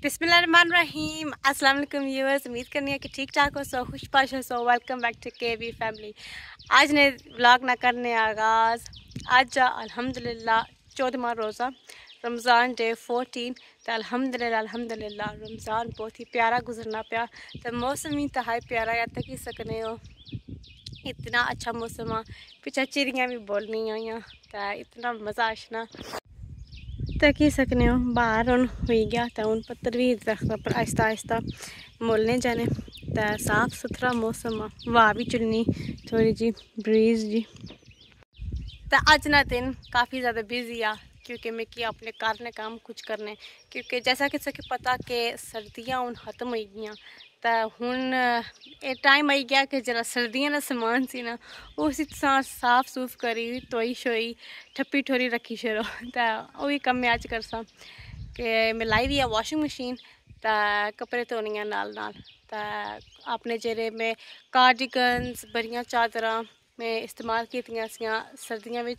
बिस्मिल्लाहिर्रहमानिर्रहीम। अस्सलाम वालेकुम व्यूअर्स, उम्मीद करनी है कि ठीक ठाक हो, सो खुश पाश हो। So welcome back to KV family. आज ने व्लॉग ना करने आगाज़। आज अल्हम्दुलिल्लाह 14वां रोज़ा रमज़ान डे 14। तो अल्हम्दुलिल्लाह रमज़ान बहुत ही प्यारा गुजरना पाया। तो मौसम ही इंतहाई प्यारा है, तक ही सकने हो इतना अच्छा मौसम आ। पिछा चिड़ियाँ भी बोलनी आई, तो इतना मज़ा आशना तक ही सकने हो। बाहर हूँ हुई गया तो हूँ पत्थर भी दरख्त पर आहिस्ता आहिस्ता मोलने जाने। तो साफ सुथरा मौसम आ, वाह भी चलनी थोड़ी जी ब्रीज जी। तो अज ना दिन काफ़ी ज़्यादा बिजी आ, क्योंकि मैं कि अपने घर ने काम कुछ करने, क्योंकि जैसा कि सके पता कि सर्दियाँ हूँ खत्म हो गई। तो हूँ ये टाइम आई गया कि जरा सर्दियाँ का समान सी ना उसी साफ सूफ करी धोई शोई ठप्पी ठोरी रखी छोड़ो। तो वही कम मैं अज कर सा कि मैं लाई दी है वॉशिंग मशीन। तो कपड़े धोनिया नाल नाल तो अपने जेरे में कार्डिगन्स बड़ियां चादर मैं इस्तेमाल कीतियां सर्दियों में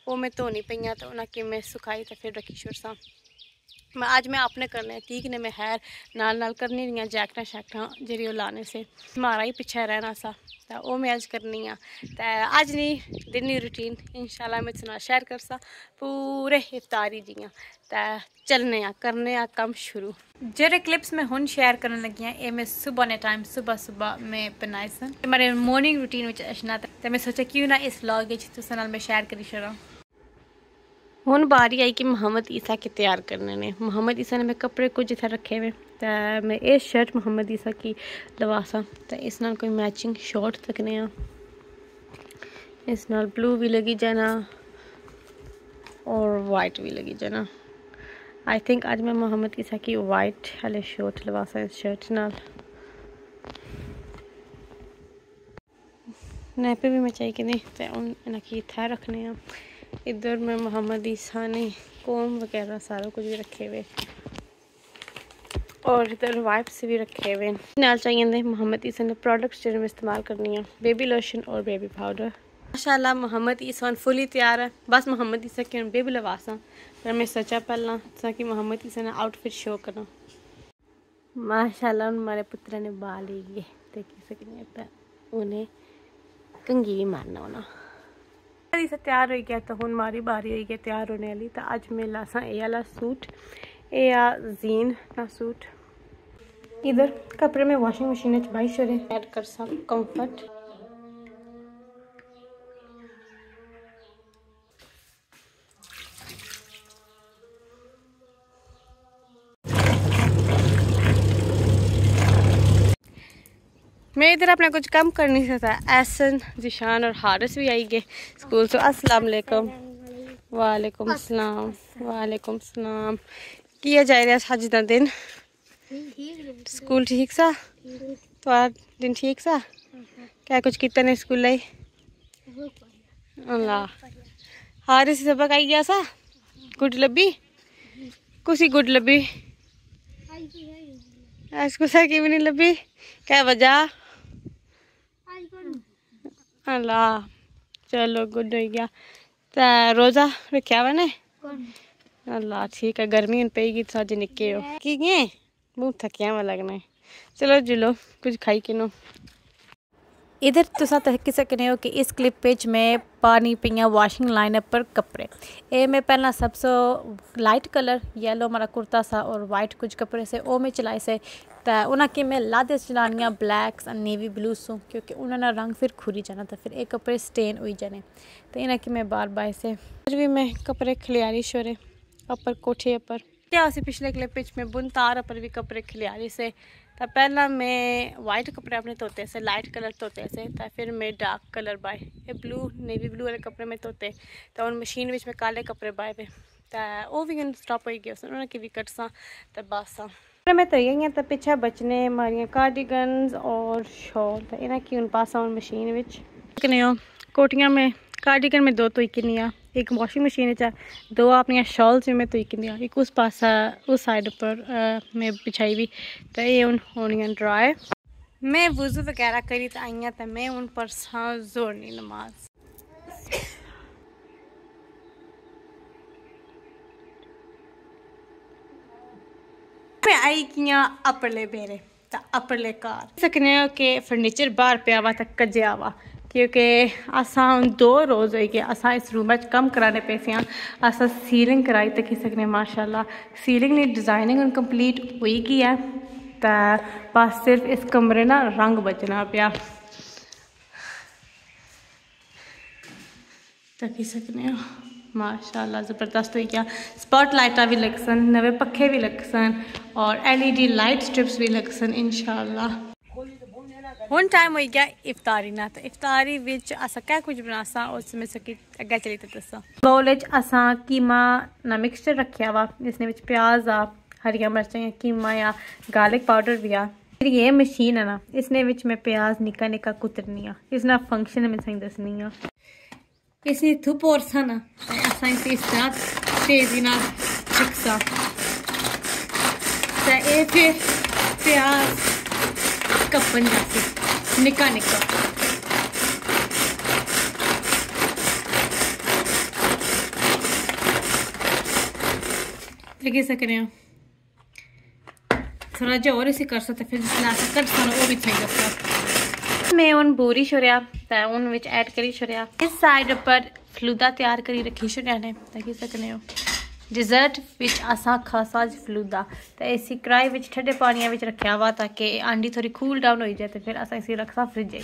वो मैं धोनी पईयां। तो उन्हें कि मैं सुखाई तो फिर रखी छोड़सा। मैं आज मैं अपने करने ठीक ने मैं हैर नाल करनी रही जैकटा शैकटा जी लाने से हमारा ही पिछे रहना सा। तो वो मैं अज करनी तो अज नहीं दिन की रूटीन इंशाल्लाह मैं सुना शेयर कर सा पूरे इफ्तारी जियाँ। तो चलने करने कम शुरू। जेरे क्लिप्स में हुन शेयर करने लगी हैं ये मैं सुबह ने टाइम सुबह में बनाए सन मेरे मॉर्निंग रूटीन में अचना। तो मैं सोचा क्यों ना इस व्लॉग मैं शेयर करी छोड़ा। हुन बारी आई कि मोहम्मद ईसा के तैयार करने ने। मोहम्मद ईसा ने मैं कपड़े कुछ इतना रखे हुए। तो मैं ये शर्ट मोहम्मद ईसा की लवासा। तो इस नाल कोई मैचिंग शॉर्ट सकने आ, इस नाल ब्लू भी लगी जाना और वाइट भी लगी जाना। आई थिंक आज मैं मोहम्मद ईसा की वाइट वाले शर्ट लवासा इस शर्ट नाल। नैपे भी मैं चाहिए कि नहीं तो उन की थे रखने आ। इधर में मोहम्मद ईसा ने कोम वगैरह सारा कुछ भी रखे हुए और इधर वाइप्स भी रखे हुए नाल चाहिए। मोहम्मद ईसा ने प्रोडक्ट्स जो मैं इस्तेमाल करनी है बेबी लोशन और बेबी पाउडर। माशाल्लाह मोहम्मद ईसा फुली तैयार है, बस मोहम्मद ईसा के बेबी लवासा। पर मैं सोचा पहला कि मोहम्मद ईसा ने आउटफिट शो करना। माशाल्लाह हमारे पुत्र ने बाल ही गए देखी सकने तो उन्हें कंघी भी मारना होना। से तैयार हो गया तो हूँ मारी बारी हो गया तैयार होने वाली। तो अज मैं लासा ये वाला सूट ये आ जीन ना सूट। इधर कपड़े में वॉशिंग मशीन बाई छोड़े ऐड कर सा कंफर्ट। मैं इधर अपना कुछ कम कर नहीं सकता। एहसन जिशान और हारिस भी आई गए स्कूल से। अस्सलाम वालेकुम। वालेकुम सलाम। वालेकुम सलाम। किया जा रहा है आज का दिन? स्कूल ठीक सा? तो दिन ठीक सा? क्या कुछ कितना ने स्कूल लाई? अल्लाह हारिस सबक आई गया सा? गुड लबी कुछ गुड लबी आज कुछ की भी नहीं लबी। क्या वजह? अल्लाह चलो गुड हो गया। तो रोज़ा रखा वा ने? अल्लाह ठीक है। गर्मी पेगी तो अज निके हो कि मुँह थकिया वा लगना है। चलो जुलो कुछ खाई किनो। इधर तुसा तक सकने हो कि इस क्लिप पेज में पानी पिया वॉशिंग लाइन पर कपड़े ये मैं पहला सबसे लाइट कलर येलो हमारा कुर्ता सा और वाइट कुछ कपड़े से वो मैं चलाई से। तो उन्हें मैं लादे चलानिया ब्लैक्स और नेवी ब्लू सो, क्योंकि उन्होंने रंग फिर खुरी जाना तो फिर एक कपड़े स्टेन हुई जाने। तो इन्हें कि मैं बार बार से फिर भी मैं कपड़े खिलियारी शोरे अपर कोठे पर क्या उसी पिछले क्लिप पेज में बुन तार पर भी कपड़े खिलियारी से। तो पहला मैं वाइट कपड़े अपने धोते से लाइट कलर धोते से। तो फिर मैं डार्क कलर बाय ये ब्लू नेवी ब्लू वाले कपड़े में धोते। तो उन मशीन में काले कपड़े बाय पे। तो वो भी स्टॉप हो गया उन्होंने कि भी कटसा तो बस मैं तो यही तो पिछे बचने मारिया कार्डिगन्स और शॉल। तो इन्हें कि पासा उन मशीन में कोटियां में कार्डिगन में 2 तो किनिया एक वॉशिंग मशीन 2 अपनी शॉल्स में तो किनिया एक उस पासा उस साइड पर मैं बिछाई भी। तो ये हूँ होनी ड्राई। मैं वुज़ू वगैरह करी तो आई तो मैं उन पर जोड़नी नमाज। मैं आई कियां अपरले बेरे तो अपरले कार सकने हो कि फर्नीचर बाहर पे आवा तक कजे आवा क्योंकि असा 2 रोज़ हो गए असा इस रूम में कम कराने पे थे असा सीलिंग कराई तक सकने माशाल्लाह सीलिंग ने डिजाइनिंग कंप्लीट हुई गई है तो बस सिर्फ इस कमरे ना रंग बचना पिया तक सकने माशाल्लाह ज़बरदस्त हो गया स्पॉट लाइटा भी लग सन नवे पखे भी लग सन और LED लाइट स्ट्रिप्स भी लग सन इंशाल्लाह हुन टाइम हो गया इफ्तारी ना तो इफ्तारी विच असा क्या कुछ बनासा उसमें सकी अगे चली तो दसा बाउल असा कीमा ना मिक्सचर रखा वा इसने विच प्याज आ हरिया मिर्चां या कीमा या गार्लिक पाउडर भी आ फिर ये मशीन है ना इसने विच मैं प्याज निका निका कुतरनी आ इसना फंक्शन में सही दसनी आ इसी धुप और सा ना असा इसी इस तरह तेजी ना फिक्सा तो ये फिर प्याज कपन जाती निका निका देख सकते हैं थोड़ा जो और इसे कर सकते फिर जिसने ऐसा कर सकना वो भी सही दसा मैं उन बोरी छोड़िया तो उन विच ऐड करी छोड़िया इस साइड पर फलूदा तैयार करी रखी छोड़िया ने देख सकते हो डिजर्ट विच असा खासा फलूदा तो इसी कढ़ाई विच ठंडे पानी विच रखा हुआ ताकि आंडी थोड़ी कूल डाउन हो जाए तो फिर असा इसी रखसा फ्रिज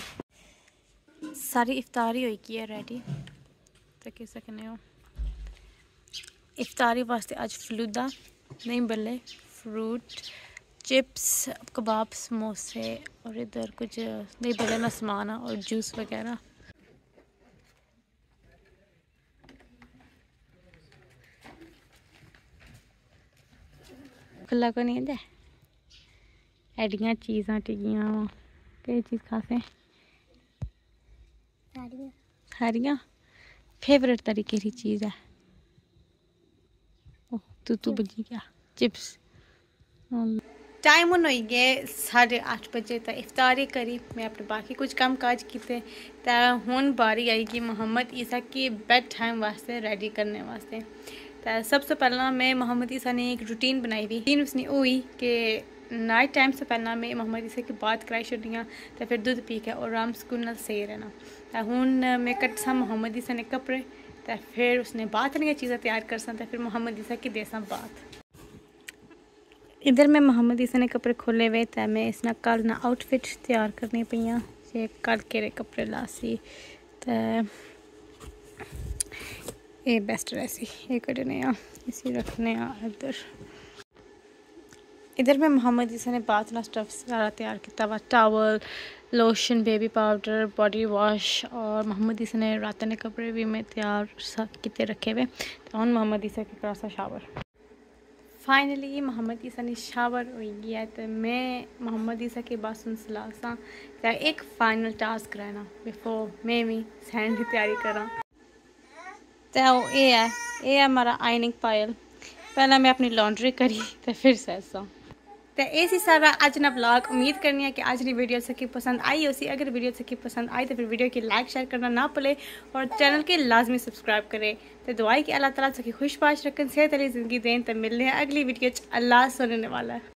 सारी इफ्तारी हो गई है रेडी देख सकते हो इफ्तारी वास्ते आज फलूदा नहीं बल्ले फ्रूट चिप्स कबाब समोसे और इधर कुछ नहीं बड़े ना सामान और जूस वगैरह खुला को नहीं है एडियाँ चीज़ा टिकियाँ कई चीज़ खासे सारियाँ फेवरेट तरीके की चीज़ है ओह तू बजी क्या चिप्स टाइम हो गए 8:30 बजे तो इफ्तारी करी मैं अपने बाकी कुछ काम काज किए तो हुन बारी आई कि मोहम्मद ईसा की बेड टाइम वास्ते रेडी करने वास्ते तो सबसे पहला मैं मोहम्मद ईसा ने एक रूटीन बनाई हुई रूटीन उसने हुई कि नाइट टाइम से पहला मैं मोहम्मद ईसा की बात कराई छड़ियाँ तो फिर दूध पी के और आराम सुकून सही रहना तो हुन मैं कट सा मोहम्मद ईसा ने कपड़े तो फिर उसने बात नहीं चीज़ें तैयार कर सा तो फिर मोहम्मद ईसा की देसा बात इधर मैं मोहम्मद ईसा ने कपड़े खोले हुए तो मैं इसना कल ना आउटफिट तैयार करनी पईयां जे कल केरे कपड़े लासी तो ये बेस्ट रहसी ये कड़ने इसी रखने इधर मैं मोहम्मद ईसा ने बात ना स्टफ सारा तैयार किया हुआ towel lotion baby powder body wash और मोहम्मद ईसा ने रात ने कपड़े भी मैं तैयार किए रखे हुए तो हम मोहम्मद ईसा के सा शावर फाइनली मोहम्मद ईसा ने शावर हो गया तो मैं मोहम्मद ईसा की बात सुन सलासा तो एक फाइनल टास्क रहना बिफोर मैं भी सैंड की तैयारी करा तो ये है हमारा आयनिंग पायल पहला मैं अपनी लॉन्ड्री करी तो फिर सैसा तो ऐसी सारा अज ना ब्लॉग उम्मीद करनी है कि आज की वीडियो सकी पसंद आई उसी अगर वीडियो सकी पसंद आई तो फिर वीडियो की लाइक शेयर करना ना भूले और चैनल के लाजमी सब्सक्राइब करें तो दुआई कि अल्लाह ताला सकी खुशबाश रखन सेहत वाली ज़िंदगी दें तो मिलने हैं अगली वीडियो अल्लाह सुनने वाला है।